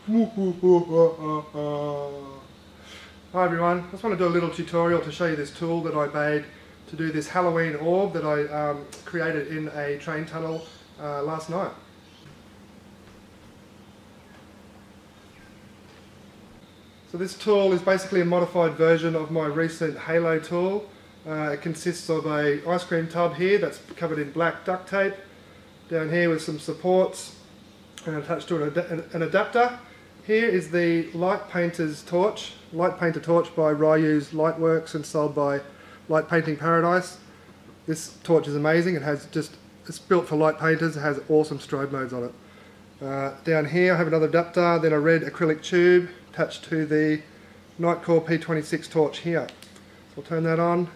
Hi everyone, I just want to do a little tutorial to show you this tool that I made to do this Halloween orb that I created in a train tunnel last night. So this tool is basically a modified version of my recent Halo tool. It consists of an ice cream tub here that's covered in black duct tape, down here with some supports and attached to an adapter. Here is the light painter torch by Ryu's Lightworks and sold by Light Painting Paradise. This torch is amazing. It's built for light painters. It has awesome strobe modes on it. Down here I have another adapter, then a red acrylic tube attached to the Nightcore P26 torch here. So I'll turn that on.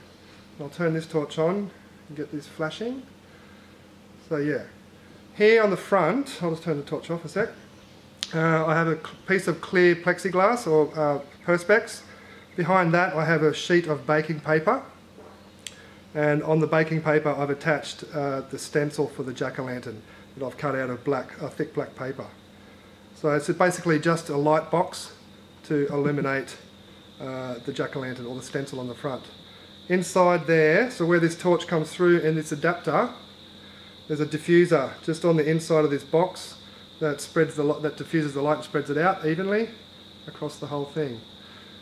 I'll turn this torch on and get this flashing. So yeah, here on the front, I'll just turn the torch off a sec. I have a piece of clear plexiglass or perspex. Behind that I have a sheet of baking paper, and on the baking paper I've attached the stencil for the jack-o'-lantern that I've cut out of thick black paper. So it's basically just a light box to illuminate the jack-o'-lantern or the stencil on the front. Inside there, so where this torch comes through in this adapter, there's a diffuser just on the inside of this box that diffuses the light and spreads it out evenly across the whole thing.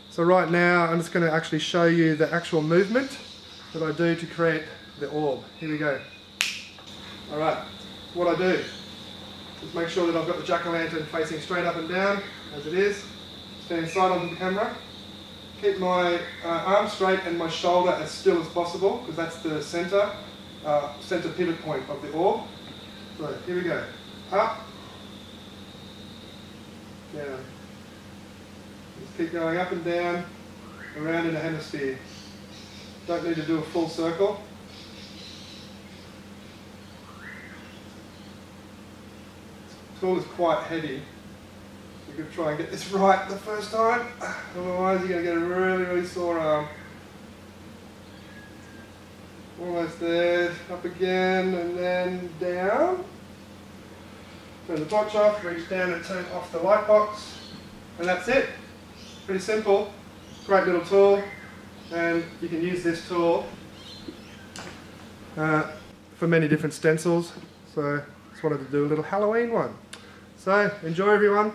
So right now I'm just going to actually show you the actual movement that I do to create the orb. Here we go. Alright, what I do is make sure that I've got the jack-o'-lantern facing straight up and down as it is. Stand side on the camera. Keep my arm straight and my shoulder as still as possible, because that's the center pivot point of the orb. So here we go. Up, down. Just keep going up and down, around in a hemisphere. Don't need to do a full circle. The tool is quite heavy. You're going to try and get this right the first time, otherwise you're going to get a really, really sore arm. Almost there, up again and then down. Turn the torch off, reach down and turn off the light box, and that's it. Pretty simple, great little tool, and you can use this tool for many different stencils. So just wanted to do a little Halloween one. So enjoy everyone.